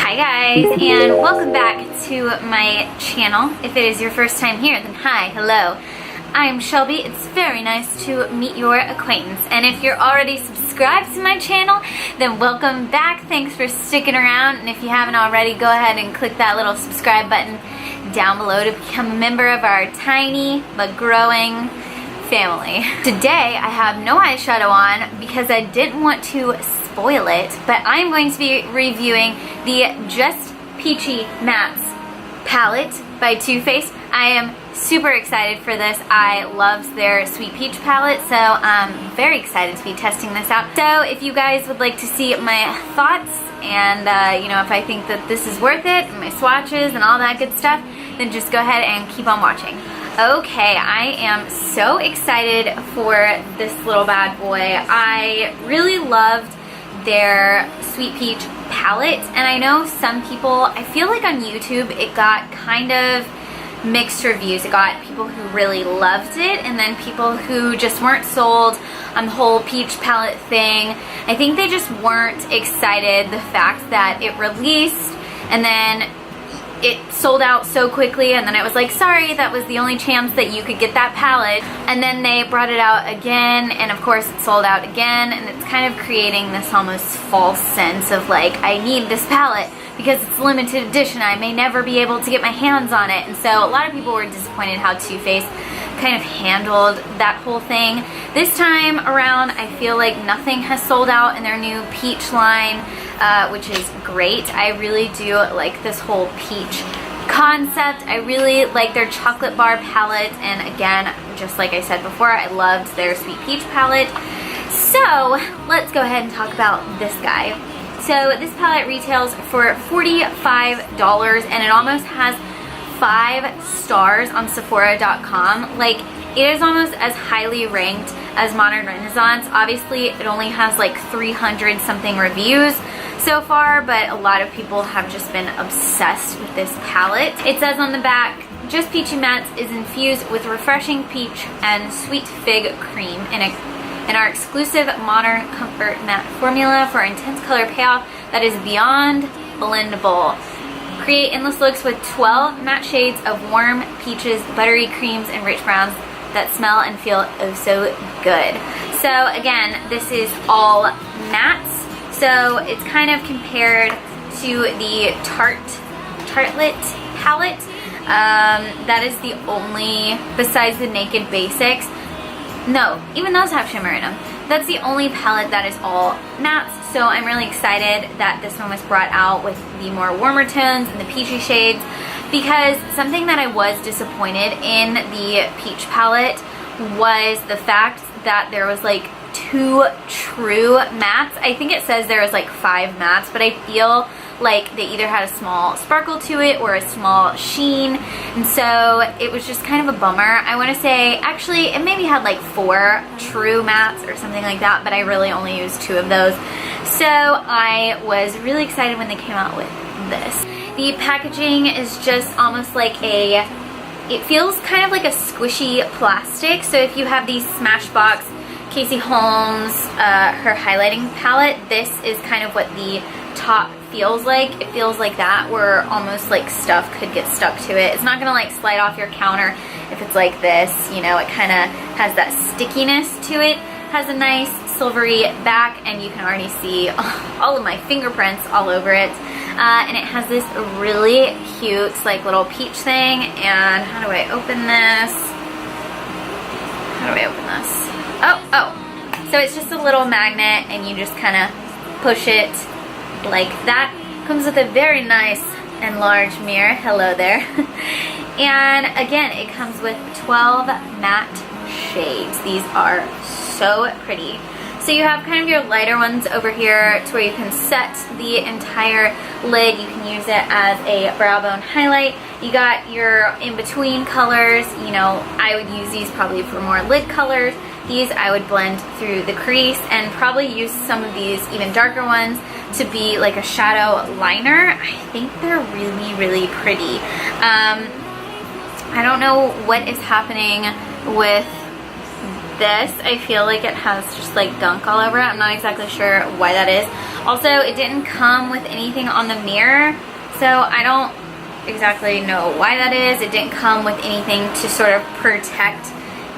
Hi guys, and welcome back to my channel. If it is your first time here, then hi, hello. I'm Shelby. It's very nice to meet your acquaintance. And if you're already subscribed to my channel, then welcome back. Thanks for sticking around. And if you haven't already, go ahead and click that little subscribe button down below to become a member of our tiny but growing family. Today I have no eyeshadow on because I didn't want to spoil it, but I'm going to be reviewing the Just Peachy Mattes palette by Too Faced. I am super excited for this. I loved their Sweet Peach palette, so I'm very excited to be testing this out. So if you guys would like to see my thoughts and you know, if I think that this is worth it, and my swatches and all that good stuff, then just go ahead and keep on watching. Okay, I am so excited for this little bad boy. I really loved their Sweet Peach palette, and I know some people, I feel like on YouTube it got kind of mixed reviews. It got people who really loved it and then people who just weren't sold on the whole peach palette thing. I think they just weren't excited the fact that it released and then it sold out so quickly, and then it was like, sorry, that was the only chance that you could get that palette. And then they brought it out again, and of course it sold out again, and it's kind of creating this almost false sense of like, I need this palette because it's limited edition. I may never be able to get my hands on it. And so a lot of people were disappointed how Too Faced kind of handled that whole thing. This time around, I feel like nothing has sold out in their new peach line, which is great. I really do like this whole peach concept. I really like their chocolate bar palette, and again, just like I said before, I loved their Sweet Peach palette. So let's go ahead and talk about this guy. So this palette retails for $45, and it almost has 5 stars on Sephora.com. Like, it is almost as highly ranked as Modern Renaissance. Obviously, it only has like 300 something reviews so far, but a lot of people have just been obsessed with this palette. It says on the back, Just Peachy Mattes is infused with refreshing peach and sweet fig cream in our exclusive Modern Comfort Matte formula for intense color payoff that is beyond blendable. Create endless looks with 12 matte shades of warm peaches, buttery creams, and rich browns that smell and feel oh so good. So again, this is all mattes. So it's kind of compared to the Tartlet palette. That is the only, besides the Naked Basics. No, even those have shimmer in them. That's the only palette that is all mattes, so I'm really excited that this one was brought out with the more warmer tones and the peachy shades, because something that I was disappointed in the peach palette was the fact that there was like 2 true mattes. I think it says there was like 5 mattes, but I feel like they either had a small sparkle to it or a small sheen, and so it was just kind of a bummer. I want to say, actually, it maybe had like 4 true mattes or something like that, but I really only used 2 of those. So I was really excited when they came out with this. The packaging is just almost like it feels kind of like a squishy plastic. So if you have these Smashbox Casey Holmes, her highlighting palette, this is kind of what the top feels like. It feels like that, where almost like stuff could get stuck to it. It's not gonna like slide off your counter if it's like this, you know. It kind of has that stickiness to it. Has a nice silvery back, and you can already see all of my fingerprints all over it. And it has this really cute like little peach thing. And how do I open this? How do I open this? Oh, so it's just a little magnet, and you just kind of push it like that. Comes with a very nice and large mirror. Hello there. And again, it comes with 12 matte shades. These are so pretty. So you have kind of your lighter ones over here to where you can set the entire lid. You can use it as a brow bone highlight. You got your in-between colors. You know, I would use these probably for more lid colors. These I would blend through the crease, and probably use some of these even darker ones to be like a shadow liner. I think they're really, really pretty. I don't know what is happening with this, I feel like it has just like gunk all over it. I'm not exactly sure why that is. Also, it didn't come with anything on the mirror, so I don't exactly know why that is. It didn't come with anything to sort of protect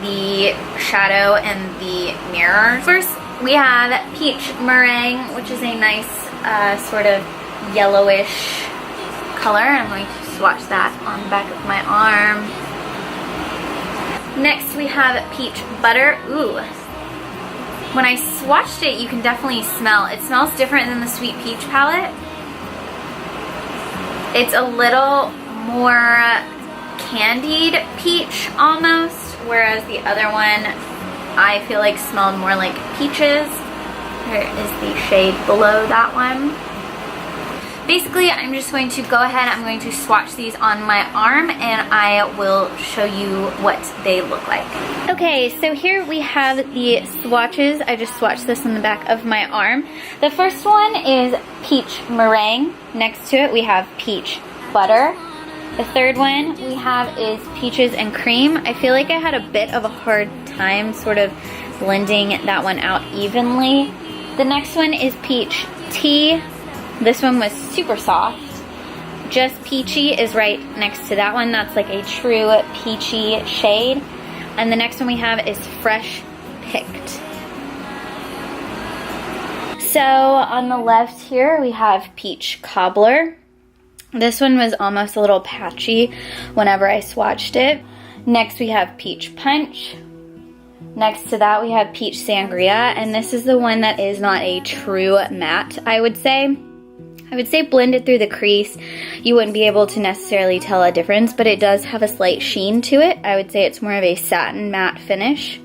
the shadow and the mirror. First, we have Peach Meringue, which is a nice sort of yellowish color. I'm going to swatch that on the back of my arm. Next, we have Peach Butter. Ooh. When I swatched it, you can definitely smell. It smells different than the Sweet Peach palette. It's a little more candied peach almost, whereas the other one I feel like smelled more like peaches. There is the shade below that one. Basically, I'm just going to go ahead, I'm going to swatch these on my arm and I will show you what they look like. Okay, so here we have the swatches. I just swatched this on the back of my arm. The first one is Peach Meringue. Next to it we have Peach Butter. The third one we have is Peaches and Cream. I feel like I had a bit of a hard time sort of blending that one out evenly. The next one is Peach Tea. This one was super soft. Just Peachy is right next to that one. That's like a true peachy shade. And the next one we have is Fresh Picked. So on the left here we have Peach Cobbler. This one was almost a little patchy whenever I swatched it. Next we have Peach Punch. Next to that we have Peach Sangria, and this is the one that is not a true matte, I would say. I would say blend it through the crease. You wouldn't be able to necessarily tell a difference, but it does have a slight sheen to it. I would say it's more of a satin matte finish.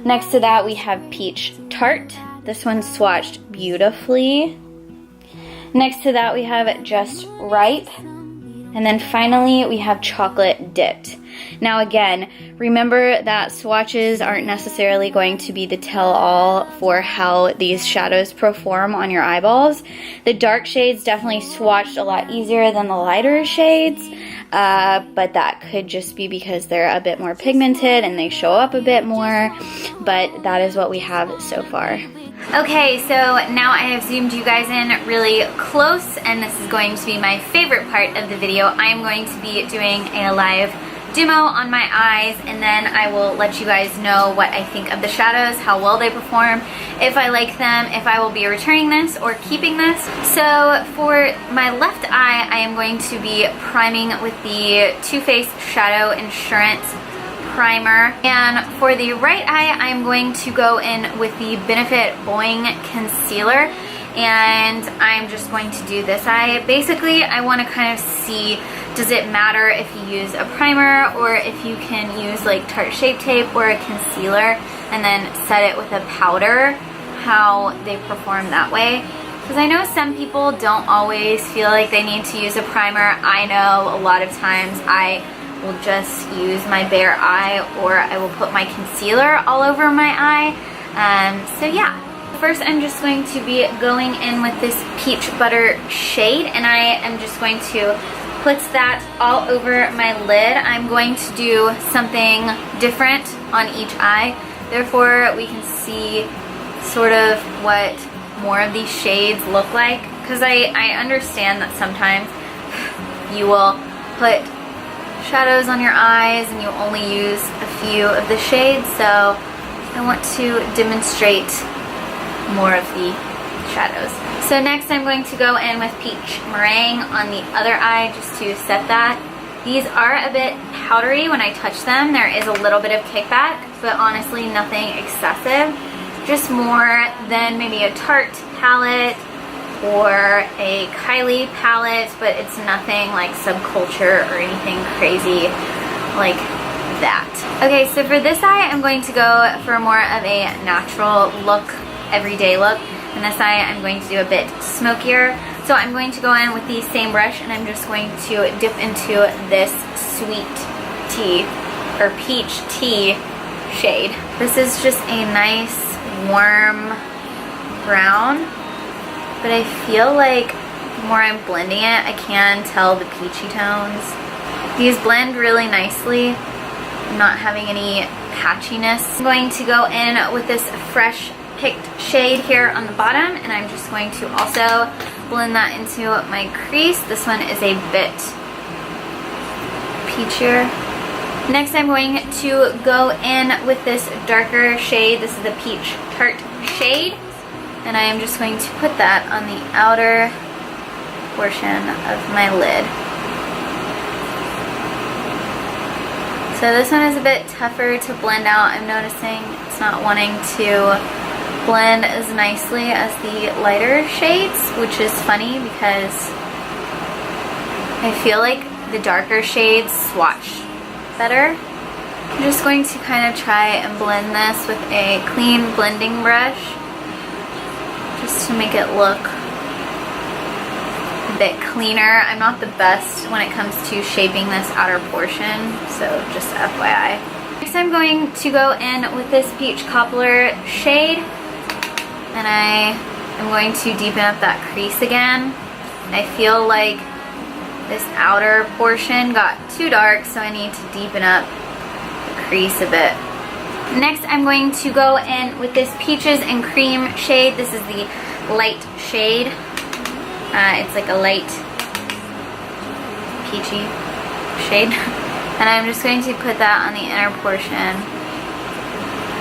Next to that we have Peach Tart. This one's swatched beautifully. Next to that we have Just Ripe. And then finally we have Chocolate Dipped. Now again, remember that swatches aren't necessarily going to be the tell-all for how these shadows perform on your eyeballs. The dark shades definitely swatched a lot easier than the lighter shades, but that could just be because they're a bit more pigmented and they show up a bit more, but that is what we have so far. Okay, so now I have zoomed you guys in really close, and this is going to be my favorite part of the video. I am going to be doing a live demo on my eyes, and then I will let you guys know what I think of the shadows, how well they perform, if I like them, if I will be returning this or keeping this. So for my left eye, I am going to be priming with the Too Faced Shadow Insurance primer, and for the right eye I'm going to go in with the Benefit Boing Concealer, and I'm just going to do this eye. Basically I want to kind of see, does it matter if you use a primer or if you can use like Tarte Shape Tape or a concealer and then set it with a powder, how they perform that way. Because I know some people don't always feel like they need to use a primer. I know a lot of times I will just use my bare eye, or I will put my concealer all over my eye. So yeah, first I'm just going to be going in with this Peach Butter shade, and I am just going to put that all over my lid. I'm going to do something different on each eye, therefore we can see sort of what more of these shades look like, because I understand that sometimes you will put shadows on your eyes and you only use a few of the shades, so I want to demonstrate more of the shadows. So next I'm going to go in with Peach Meringue on the other eye just to set that. These are a bit powdery when I touch them. There is a little bit of kickback, but honestly nothing excessive. Just more than maybe a Tarte palette or a Kylie palette, but it's nothing like Subculture or anything crazy like that. Okay, so for this eye, I'm going to go for more of a natural look, everyday look. And this eye, I'm going to do a bit smokier. So I'm going to go in with the same brush, and I'm just going to dip into this Sweet Tea, or Peach Tea shade. This is just a nice, warm brown. But I feel like the more I'm blending it, I can tell the peachy tones. These blend really nicely. I'm not having any patchiness. I'm going to go in with this fresh picked shade here on the bottom, and I'm just going to also blend that into my crease. This one is a bit peachier. Next, I'm going to go in with this darker shade. This is the Peach Tart shade, and I am just going to put that on the outer portion of my lid. So this one is a bit tougher to blend out. I'm noticing it's not wanting to blend as nicely as the lighter shades, which is funny because I feel like the darker shades swatch better. I'm just going to kind of try and blend this with a clean blending brush just to make it look a bit cleaner. I'm not the best when it comes to shaping this outer portion, so just FYI. Next, I'm going to go in with this Peach Cobbler shade, and I am going to deepen up that crease again. I feel like this outer portion got too dark, so I need to deepen up the crease a bit. Next, I'm going to go in with this Peaches and Cream shade. This is the light shade. It's like a light peachy shade. And I'm just going to put that on the inner portion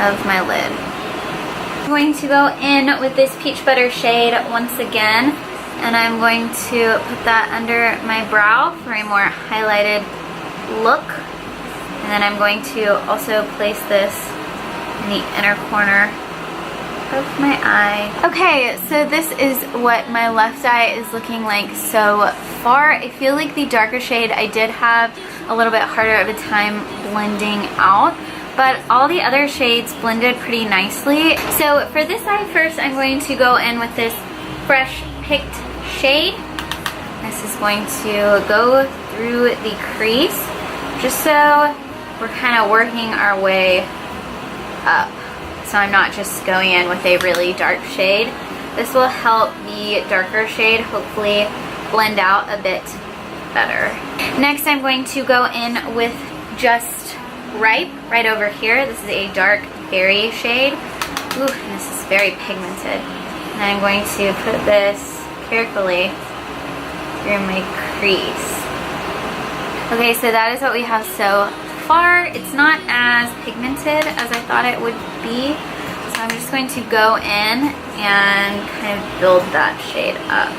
of my lid. I'm going to go in with this Peach Butter shade once again, and I'm going to put that under my brow for a more highlighted look. And then I'm going to also place this in the inner corner of my eye. Okay, so this is what my left eye is looking like so far. I feel like the darker shade I did have a little bit harder of a time blending out, but all the other shades blended pretty nicely. So for this eye first, I'm going to go in with this fresh picked shade. This is going to go through the crease just so we're kind of working our way up. So I'm not just going in with a really dark shade. This will help the darker shade hopefully blend out a bit better. Next, I'm going to go in with Just Ripe right over here. This is a dark berry shade. Ooh, and this is very pigmented. And I'm going to put this carefully through my crease. Okay, so that is what we have so far. It's not as pigmented as I thought it would be, so I'm just going to go in and kind of build that shade up.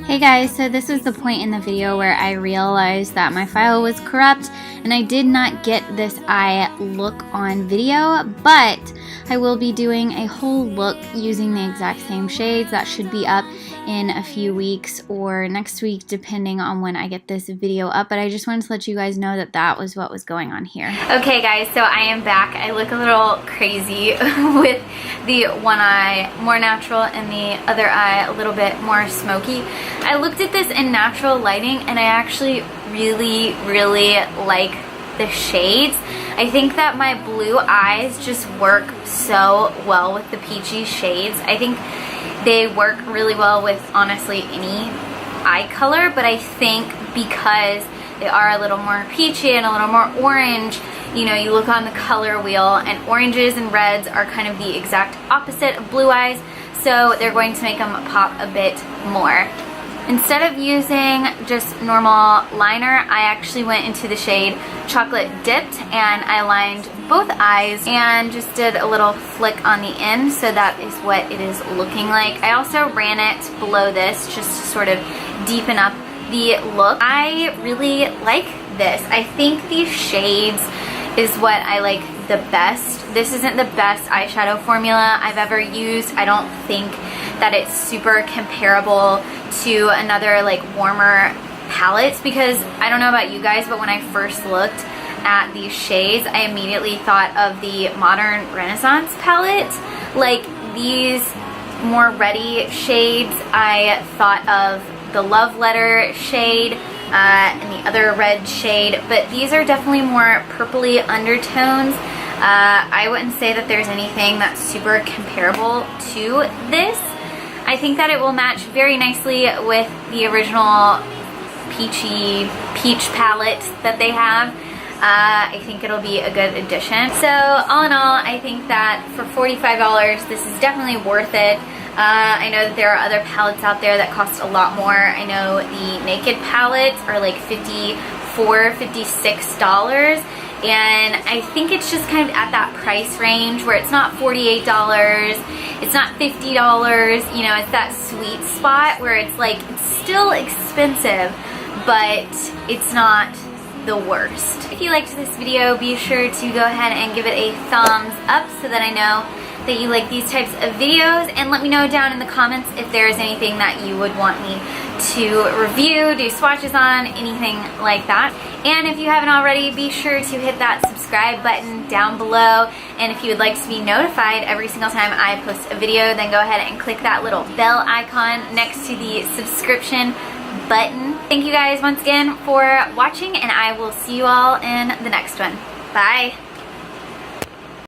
Hey guys, so this was the point in the video where I realized that my file was corrupt and I did not get this eye look on video, but I will be doing a whole look using the exact same shades. That should be up in a few weeks or next week depending on when I get this video up, but I just wanted to let you guys know that that was what was going on here. Okay guys, so I am back. I look a little crazy with the one eye more natural and the other eye a little bit more smoky. I looked at this in natural lighting and I actually really like the shades. I think that my blue eyes just work so well with the peachy shades. I think they work really well with honestly any eye color, but I think because they are a little more peachy and a little more orange, you know, you look on the color wheel and oranges and reds are kind of the exact opposite of blue eyes, so they're going to make them pop a bit more. Instead of using just normal liner, I actually went into the shade Chocolate Dipped and I lined both eyes and just did a little flick on the end, so that is what it is looking like. I also ran it below this just to sort of deepen up the look. I really like this. I think these shades is what I like the best. This isn't the best eyeshadow formula I've ever used. I don't think that it's super comparable to another like warmer palettes, because I don't know about you guys, but when I first looked at these shades, I immediately thought of the Modern Renaissance palette. Like these more reddy shades, I thought of the Love Letter shade and the other red shade, but these are definitely more purpley undertones. I wouldn't say that there's anything that's super comparable to this. I think that it will match very nicely with the original peach palette that they have. I think it'll be a good addition. So all in all, I think that for $45, this is definitely worth it. I know that there are other palettes out there that cost a lot more. I know the Naked palettes are like $54, $56. And I think it's just kind of at that price range where it's not $48, it's not $50, you know, it's that sweet spot where it's like, it's still expensive, but it's not the worst. If you liked this video, be sure to go ahead and give it a thumbs up so that I know that you like these types of videos, and let me know down in the comments if there is anything that you would want me to review, do swatches on, anything like that. And if you haven't already, be sure to hit that subscribe button down below, and if you would like to be notified every single time I post a video, then go ahead and click that little bell icon next to the subscription button. Thank you guys once again for watching, and I will see you all in the next one. Bye!